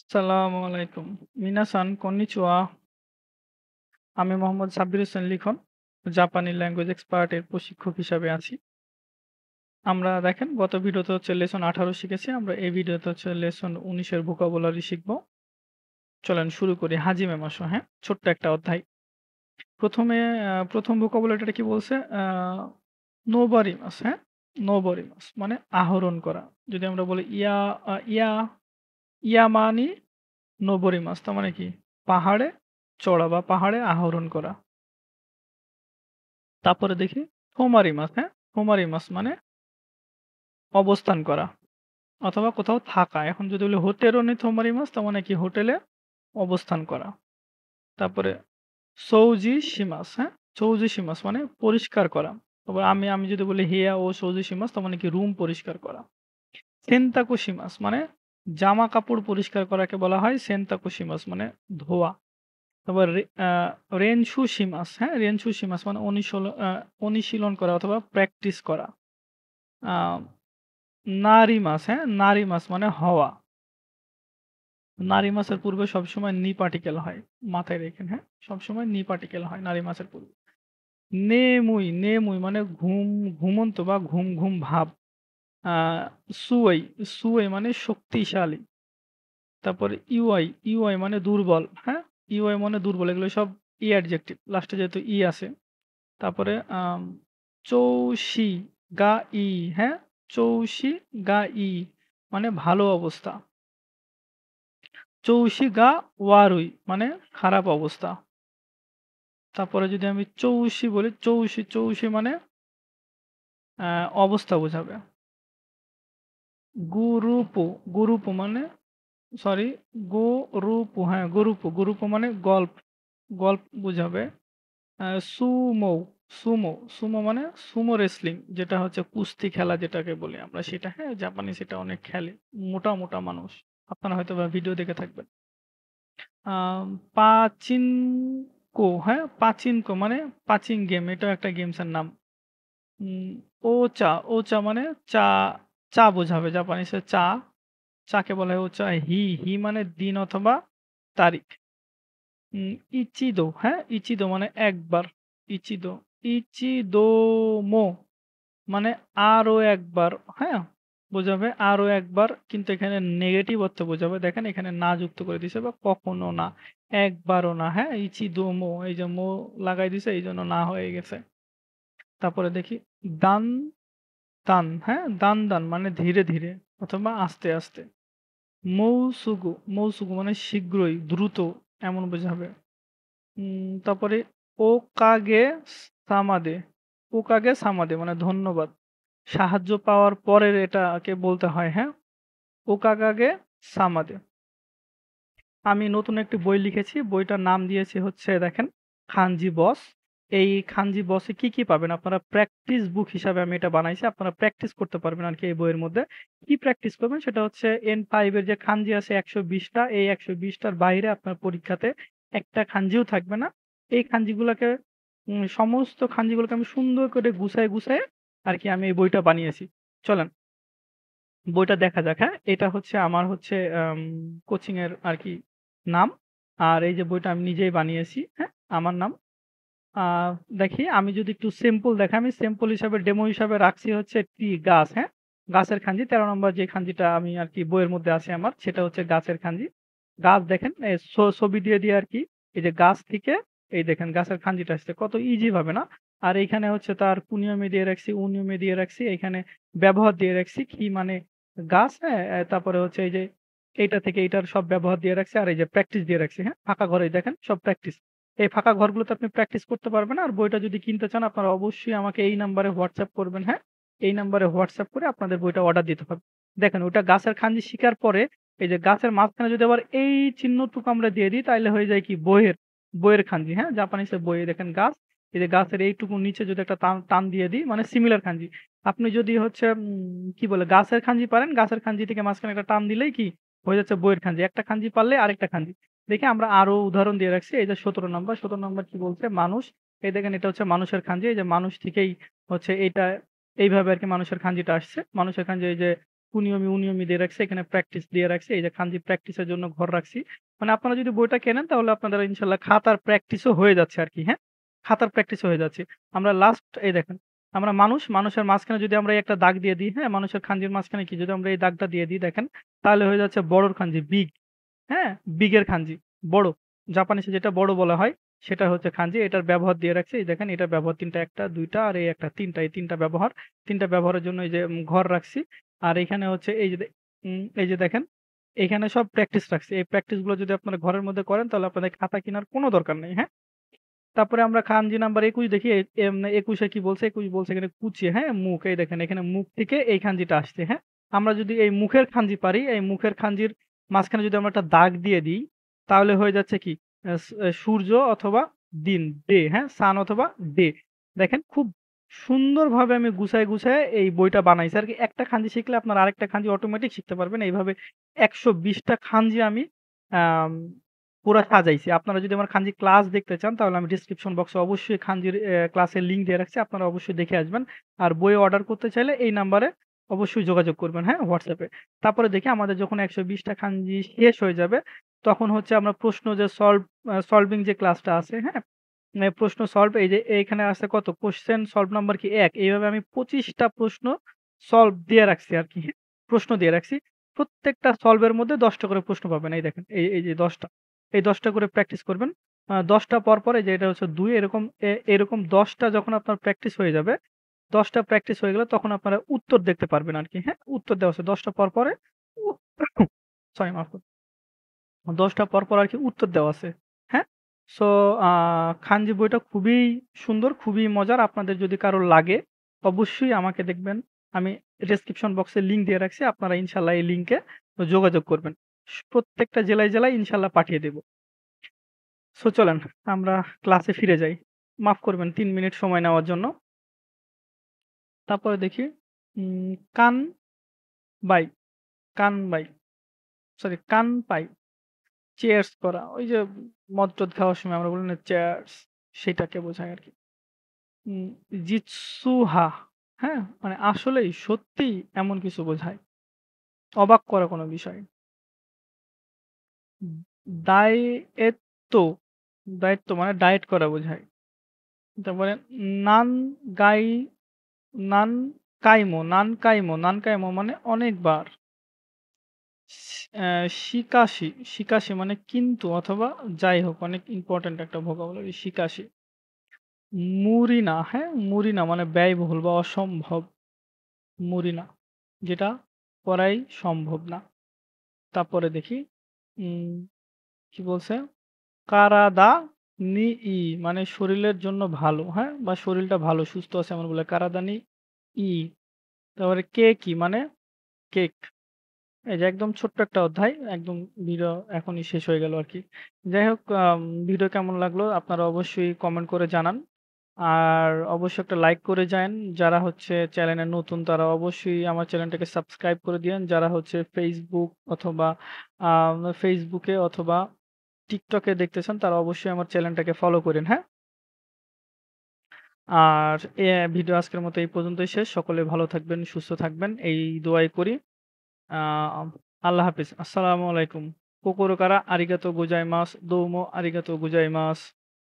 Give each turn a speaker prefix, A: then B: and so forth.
A: আসসালামু আলাইকুম। মিনাসান কন্নিচিওয়া। আমি মোহাম্মদ সাব্বির হোসেন লিখন। জাপানি ল্যাঙ্গুয়েজ এক্সপার্ট এর প্রশিক্ষক হিসাবে আছি। আমরা দেখেন গত ভিডিওতে হচ্ছে লেসন 18 শিখেছি। আমরা এই ভিডিওতে হচ্ছে লেসন 19 এর ভোকাবুলারি শিখব। চলেন শুরু করি। হাজিমে মাসো, হ্যাঁ? ছোট্ট একটা অধ্যায়। ১ম ভোকাবুলারিটা কি বলছে? নোবরিমাস, হ্যাঁ? নোবরিমাস মানে আহরণ করা। যদি আমরা বলি ইয়ামানি নোবরিমাস তার মানে কি? পাহাড়ে চড়া বা পাহাড়ে আরোহণ করা। তারপরে দেখি হোমারিমাস, হ্যাঁ? হোমারিমাস মানে অবস্থান করা অথবা কোথাও থাকা। এখন যদি বলি হোটেরও নি হোমারিমাস তার মানে কি? হোটেলে অবস্থান করা। তারপরে সৌজি শিমাস, হ্যাঁ? সৌজি শিমাস মানে পরিষ্কার করা। তারপর আমি যদি বলি হিয়া ও সৌজি শিমাস তার মানে কি? রুম পরিষ্কার করা। সেনতাকু শিমাস মানে জামা কাপড় পরিষ্কার করাকে বলা হয় সেনতাকু শিমাস মানে ধোয়া। তারপর রেনশু শিমাস, হ্যাঁ? রেনশু শিমাস মানে অনুশীলন করা অথবা প্র্যাকটিস করা। আ নারি মাছ, হ্যাঁ? নারি মাছ মানে হওয়া। নারি মাছের পূর্বে সবসময় নি পার্টিকেল হয়। মাথায় রেখেন, হ্যাঁ? সবসময় নি পার্টিকেল হয় নারি মাছের পূর্বে। নেমুই মানে ঘুমন্ত বা ঘুম ভাব। আ সুই, সুই মানে শক্তিশালী। তারপরে ইউআই মানে দুর্বল, হ্যাঁ? ইউআই মানে দুর্বল। এগুলো সব অ্যাডজেক্টিভ। লাস্টে যেহেতু আছে। তারপরে চৌশি গা ই, হ্যাঁ? চৌশি গা ই মানে ভালো অবস্থা। চৌশি গা ওয়ারুই মানে খারাপ অবস্থা। তারপরে যদি আমি চৌশি বলি, চৌশি মানে অবস্থা বোঝাবে। গুরুপু, গুরুপু মানে সরি গোরুপু, হ্যাঁ, গুরুপু মানে গল্প বোঝাবে। সুমো, সুমো মানে সুমো রেসলিং যেটা হচ্ছে কুস্তি খেলা যেটাকে বলি আমরা সেটা, হ্যাঁ? জাপানি সেটা অনেক খেলে। মোটা মানুষ। আপনারা হয়তোবা ভিডিও দেখে থাকবেন। আম পাচিনকো, হ্যাঁ? পাচিনকো মানে পাচিং গেম। এটাও একটা গেমসের নাম। উম ওচা মানে চা, চা বোঝাবে জাপানিজে চা। চাকে বলা হয় ওচা। হি মানে দিন অথবা তারিখ। ইচিদো, হ্যাঁ? ইচিদো মানে একবার। ইচিদো, ইচিদোমো মানে আরো একবার, হ্যাঁ? বোঝাবে আরো একবার কিন্তু এখানে নেগেটিভ অর্থ বোঝাবে। দেখেন এখানে না যুক্ত করে দিছে বা কখনো না, একবারও না, হ্যাঁ? ইচিদোমো এই যে মো লাগাই দিছে এইজন্য না হয়ে গেছে। তারপরে দেখি দান হ্যাঁ? দান মানে ধীরে অথবা আস্তে। মৌসুগু মানে শীঘ্রই, দ্রুত এমন বোঝাবে। তারপরে ওকাগে সামাদে, ওকাগে সামাদে মানে ধন্যবাদ। সাহায্য পাওয়ার পরের এটাকে বলতে হয়, হ্যাঁ? ওকাগাগে সামাদে। আমি নতুন একটি বই লিখেছি। বইটার নাম দিয়েছি হচ্ছে দেখেন খানজি বস। এই খানজি বসে কি পাবেন? আপনারা প্র্যাকটিস বুক হিসাবে আমি এটা বানাইছি। আপনারা প্র্যাকটিস করতে পারবেন আরকি এই বইয়ের মধ্যে। কি প্র্যাকটিস করবেন? সেটা হচ্ছে N5 এর যে খানজি আছে ১২০ টা। এই ১২০ টার বাইরে আপনার পরীক্ষাতে একটা খানজিও থাকবে না। এই খানজিগুলাকে সমস্ত খানজিগুলোকে আমি সুন্দর করে গুছায়ে আরকি আমি এই বইটা বানিয়েছি। চলেন বইটা দেখা যাক, হ্যাঁ? এটা হচ্ছে আমার হচ্ছে কোচিং এর আরকি নাম। আর এই যে বইটা আমি নিজেই বানিয়েছি, হ্যাঁ? আমার নাম। আ দেখি আমি যদি একটু সিম্পল দেখাই, আমি সিম্পল হিসাবে ডেমো হিসাবে রাখছি হচ্ছে একটি গাছ, হ্যাঁ? গাছের খাঞ্জি ১৩ নম্বর যে খাঞ্জিটা আমি আরকি বইয়ের মধ্যে আছে আমার সেটা হচ্ছে গাছের খাঞ্জি। গাছ দেখেন ছবি দিয়ে আরকি এই যে গাছ থেকে এই দেখেন গাছের খাঞ্জিটা আসছে কত ইজি ভাবে না? আর এইখানে হচ্ছে তার কুনিয়মে দিয়ে রাখছি, উনিয়মে দিয়ে রাখছি, এখানে ব্যবহার দিয়ে রাখছি কি মানে গাছ, হ্যাঁ? তারপরে হচ্ছে এই যে এইটা থেকে এইটার সব ব্যবহার দিয়ে রাখছি আর এই যে প্র্যাকটিস দিয়ে রাখছি, হ্যাঁ? ফাঁকা ঘরে দেখেন সব প্র্যাকটিস। এই ফাঁকা ঘরগুলোতে আপনি প্র্যাকটিস করতে পারবেন। আর বইটা যদি কিনতে চান আপনারা অবশ্যই আমাকে এই নাম্বারে হোয়াটসঅ্যাপ করবেন, হ্যাঁ? এই নাম্বারে হোয়াটসঅ্যাপ করে আপনাদের বইটা অর্ডার দিতে হবে। দেখেন ওটা গাছের খাঞ্জি শিকার পরে এই যে গাছের মাঝখানে যদি আবার এই চিহ্নটুকু আমরা দিয়ে দিই তাইলে হয়ে যায় কি বইয়ের খাঞ্জি, হ্যাঁ? জাপানিজের বইয়ে দেখেন গাছ, এই যে গাছের এইটুকু নিচে যদি একটা টান দিয়ে দিই মানে সিমিলার খাঞ্জি। আপনি যদি হচ্ছে কি বলে গাছের খাঞ্জি পারেন, গাছের খাঞ্জি থেকে মাঝখানে একটা টান দিলেই কি হয়ে যাচ্ছে বইয়ের খাঞ্জি। একটা খাঞ্জি পারলে আরেকটা খাঞ্জি। দেখি আমরা আরো উদাহরণ দিয়ে রাখছি। এই যে ১৭ নাম্বার, ১৭ নাম্বার কি বলছে? মানুষ। এই দেখেন এটা হচ্ছে মানুষের খাঞ্জি। এই যে মানুষ থেকেই হচ্ছে এইটা এইভাবে আরকি মানুষের খাঞ্জিটা আসছে। মানুষের খাঞ্জি এই যে কুনিয়মি, উনিয়মি দিয়ে রাখছি। এখানে প্র্যাকটিস দিয়ে রাখছি। এই যে খানজি প্র্যাকটিসের জন্য ঘর রাখছি। মানে আপনারা যদি বইটা কেনেন তাহলে আপনাদের ইনশাআল্লাহ খাতার প্র্যাকটিসও হয়ে যাচ্ছে আরকি, হ্যাঁ? খাতার প্র্যাকটিসও হয়ে যাচ্ছে। আমরা লাস্ট এই দেখেন, আমরা মানুষ, মানুষের মাঝখানে যদি আমরা এই একটা দাগ দিয়ে দিই, হ্যাঁ? মানুষের খানজির মাঝখানে কি যদি আমরা এই দাগটা দিয়ে দিই দেখেন, তাহলে হয়ে যাচ্ছে বড়র খানজি বিগ, হ্যাঁ? বিগের খানজি, বড়। জাপানিজে যেটা বড় বলা হয় সেটা হচ্ছে খানজি। এটার ব্যবহার দিয়ে রাখছি। এই দেখেন এটার ব্যবহার ৩ টা, ১ টা, ২ টা আর এই একটা ৩ টা। এই ৩ টা ব্যবহার। ৩ টা ব্যবহারের জন্য এই যে ঘর রাখছি। আর এখানে হচ্ছে এই যে দেখেন, এখানে সব প্র্যাকটিস রাখছি। এই প্র্যাকটিস গুলো যদি আপনারা ঘরের মধ্যে করেন তাহলে আপনাদের খাতা কেনার কোনো দরকার নেই, হ্যাঁ? তারপরে আমরা খানজি নাম্বার ২১ দেখি। ২১ এ কি বলছে? ২১ বলছে এখানে কুচি, হ্যাঁ? মুখ। এই দেখেন এখানে মুখ থেকে এই খানজিটা আসছে, হ্যাঁ? আমরা যদি এই মুখের খানজি পারি, এই মুখের খানজির মাঝখানে যদি আমরা একটা দাগ দিয়ে দিই, তাহলে হয়ে যাচ্ছে কি? সূর্য অথবা দিন, ডে, হ্যাঁ? সান অথবা ডে। দেখেন খুব সুন্দরভাবে আমি গুছায়, গুছায় এই বইটা বানাইছি আরকি। একটা খানজি শিখলে আপনার আরেকটা খানজি অটোমেটিক শিখতে পারবেন। এইভাবে ১২০ টা খানজি আমি আম পুরা সাজাইছি। আপনারা যদি আমার খানজি ক্লাস দেখতে চান তাহলে আমি ডেসক্রিপশন বক্সে অবশ্যই খানজির ক্লাসের লিঙ্ক দিয়ে রাখছি। আপনারা অবশ্যই দেখে আসবেন। আর বই অর্ডার করতে চাইলে এই নাম্বারে অবশ্যই যোগাযোগ করবেন, হ্যাঁ? WhatsApp এ। তারপরে দেখি আমাদের যখন ১২০ টা খানজি শেষ হয়ে যাবে, তখন হচ্ছে আমরা প্রশ্ন যে সলভিং যে ক্লাসটা আছে, হ্যাঁ? প্রশ্ন সলভ এই যে এইখানে আছে কত? কোয়েশ্চেন সলভ নাম্বার কি ১। এইভাবে আমি ২৫ টা প্রশ্ন সলভ দিয়ে রাখছি আরকি, হ্যাঁ? প্রশ্ন দিয়ে রাখছি। প্রত্যেকটা সলভের মধ্যে ১০ টা করে প্রশ্ন পাবেন। এই দেখেন এই যে ১০ টা। এই ১০ টা করে প্র্যাকটিস করবেন। ১০ টা পর এই যে এটা হচ্ছে ২ এরকম ১০ টা যখন আপনার প্র্যাকটিস হয়ে যাবে, ১০ টা প্র্যাকটিস হয়ে গেলে তখন আপনারা উত্তর দেখতে পারবেন আরকি, হ্যাঁ? উত্তর দেওয়া আছে ১০ টা পরে উ সরি মাফ করবেন। ১০ টা পর আরকি উত্তর দেওয়া আছে। হ্যাঁ? সো আ খানজি বইটা খুবই সুন্দর, খুবই মজার। আপনাদের যদি কারো লাগে অবশ্যই আমাকে দেখবেন। আমি ডেসক্রিপশন বক্সে লিঙ্ক দিয়ে রাখছি। আপনারা ইনশাআল্লাহ এই লিঙ্কে যোগাযোগ করবেন। প্রত্যেকটা জেলায়, জেলায় ইনশাআল্লাহ পাঠিয়ে দেব। সো চলেন আমরা ক্লাসে ফিরে যাই। মাফ করবেন ৩ মিনিট সময় নেওয়ার জন্য। তারপরে দেখি কান বাই, কানবাই কানপাই। চেয়ার্স করা। ওই যে মদ-টদ খাওয়ার সময় আমরা বলি না চেয়ার্স, সেটাকে বোঝায় আরকি। উম জিতসুহা, হ্যাঁ? মানে আসলেই সত্যিই এমন কিছু বোঝায়। অবাক করা কোনো বিষয়। দাইয়েত্তো, দায়িত্ব মানে ডায়েট করা বোঝায়। তারপরে নান গাই নানকাইমো মানে অনেকবার। শিকাশি, শিকাশি মানে কিন্তু অথবা যাই হোক অনেক ইম্পোর্টেন্ট একটা ভোকাবুলারি শিকাশি। মুরিনা, হ্যাঁ? মুরিনা মানে ব্যয়বহুল বা অসম্ভব। মুরিনা যেটা করাই সম্ভব না। তারপরে দেখি উম কি বলছে? কারাদা নিই মানে শরীরের জন্য ভালো, হ্যাঁ? বা শরীরটা ভালো সুস্থ আছে এমন বলে কারাদা ই। তারপরে কেকি মানে কেক। এই যে একদম ছোট্ট একটা অধ্যায়। একদম ভিডিও এখনই শেষ হয়ে গেল আরকি। যাই হোক ভিডিও কেমন লাগলো আপনারা অবশ্যই কমেন্ট করে জানান। আর অবশ্যই একটা লাইক করে যায়েন। যারা হচ্ছে চ্যানেলে নতুন তারা অবশ্যই আমার চ্যানেলটাকে সাবস্ক্রাইব করে দিয়েন। যারা হচ্ছে আ Facebook এ অথবা TikTok এ দেখতেছেন তারা অবশ্যই আমার চ্যানেলটাকে ফলো করেন, হ্যাঁ? আর ভিডিও আজকের মতো এই পর্যন্তই শেষ। সকলে ভালো থাকবেন, সুস্থ থাকবেন এই দোয়াই করি। আ আল্লাহ হাফেজ। আসসালামু আলাইকুম। কোকোরো কারা আরিগাতো গোজাইমাস। দোউমো আরিগাতো গোজাইমাস।